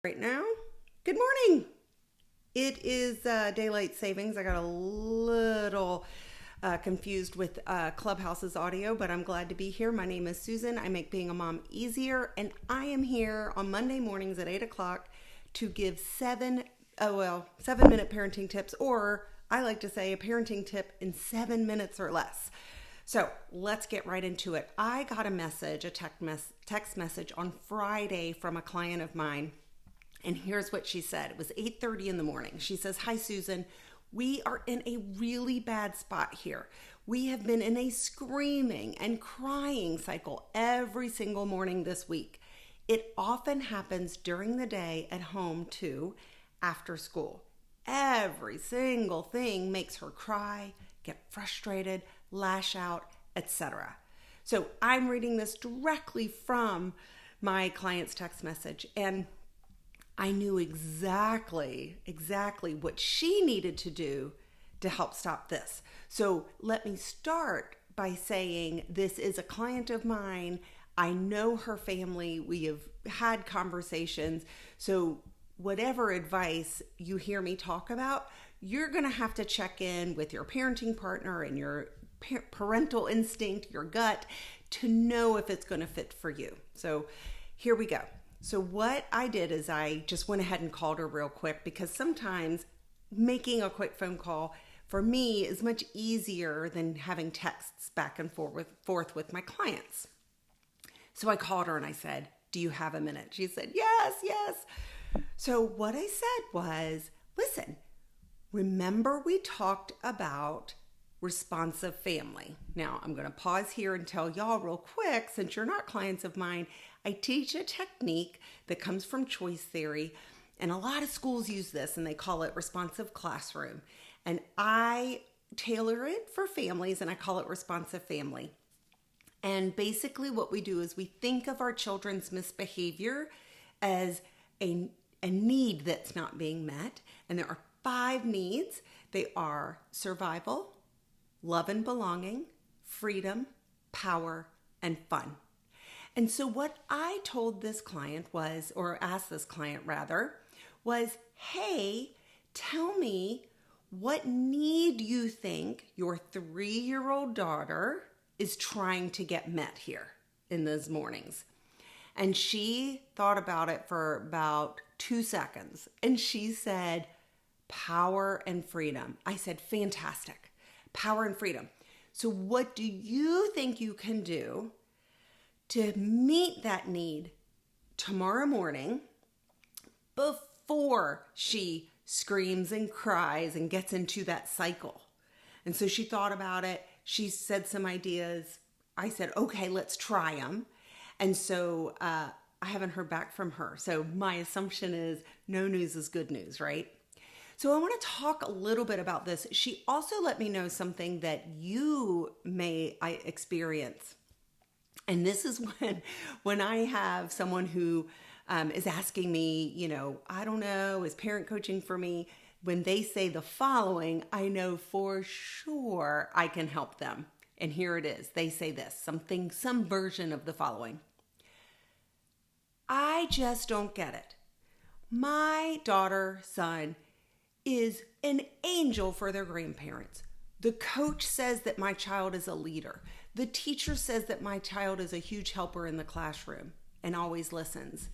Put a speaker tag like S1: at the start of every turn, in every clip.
S1: right now. Good morning. It is daylight savings. I got a little confused with Clubhouse's audio, but I'm glad to be here. My name is Susan. I make being a mom easier, and I am here on Monday mornings at 8 o'clock to give 7-minute parenting tips, or I like to say a parenting tip in 7 minutes or less. So let's get right into it. I got a text message on Friday from a client of mine. And here's what she said. It was 8:30 in the morning. She says, "Hi, Susan. We are in a really bad spot here. We have been in a screaming and crying cycle every single morning this week. It often happens during the day at home too, after school. Every single thing makes her cry, get frustrated, lash out, etc." So I'm reading this directly from my client's text message, and I knew exactly what she needed to do to help stop this. So let me start by saying this is a client of mine. I know her family. We have had conversations. So whatever advice you hear me talk about, you're going to have to check in with your parenting partner and your parental instinct, your gut, to know if it's going to fit for you. So here we go. So what I did is I just went ahead and called her real quick, because sometimes making a quick phone call for me is much easier than having texts back and forth with my clients. So I called her and I said, "Do you have a minute?" She said, yes. So what I said was, "Listen, remember we talked about responsive family." Now I'm going to pause here and tell y'all real quick, since you're not clients of mine, I teach a technique that comes from choice theory, and a lot of schools use this and they call it responsive classroom. And I tailor it for families and I call it responsive family. And basically what we do is we think of our children's misbehavior as a need that's not being met. And there are 5 needs. They are survival, love and belonging, freedom, power, and fun. And so what I told this client was, or asked this client rather, was, "Hey, tell me what need you think your 3-year-old daughter is trying to get met here in those mornings." And she thought about it for about 2 seconds. And she said, "Power and freedom." I said, "Fantastic. Power and freedom. So what do you think you can do to meet that need tomorrow morning before she screams and cries and gets into that cycle?" And so she thought about it. She said some ideas. I said, "Okay, let's try them." And so I haven't heard back from her. So my assumption is no news is good news, right? So I want to talk a little bit about this. She also let me know something that you may experience. And this is when I have someone who is asking me, I don't know, is parent coaching for me? When they say the following, I know for sure I can help them. And here it is. They say this, some version of the following. "I just don't get it. My daughter, son, is an angel for their grandparents. The coach says that my child is a leader. The teacher says that my child is a huge helper in the classroom and always listens.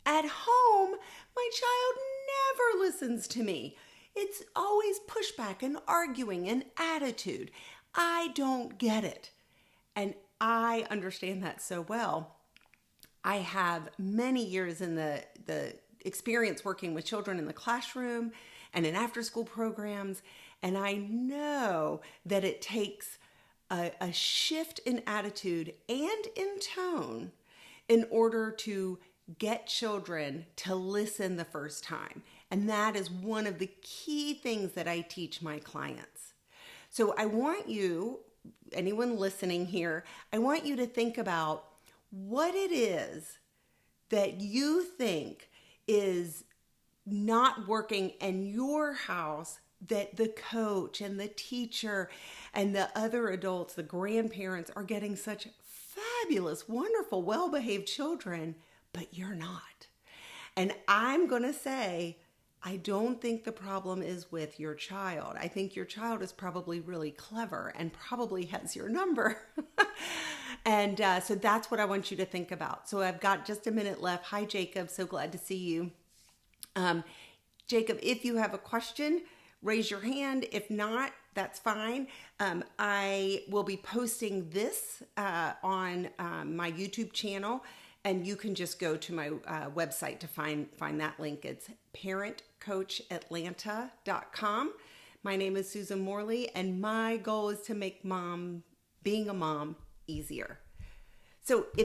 S1: At home, my child never listens to me. It's always pushback and arguing and attitude. I don't get it." And I understand that so well. I have many years in the experience working with children in the classroom and in after-school programs, and I know that it takes a shift in attitude and in tone in order to get children to listen the first time. And that is one of the key things that I teach my clients. So I want you, anyone listening here, I want you to think about what it is that you think is not working in your house that the coach and the teacher and the other adults, the grandparents, are getting such fabulous, wonderful, well-behaved children, but you're not. And I'm going to say, I don't think the problem is with your child. I think your child is probably really clever and probably has your number. And so that's what I want you to think about. So I've got just a minute left. Hi, Jacob. So glad to see you. Jacob, if you have a question, raise your hand. If not, that's fine. I will be posting this on my YouTube channel, and you can just go to my website to find that link. It's parentcoachatlanta.com. My name is Susan Morley, and my goal is to make being a mom easier. So if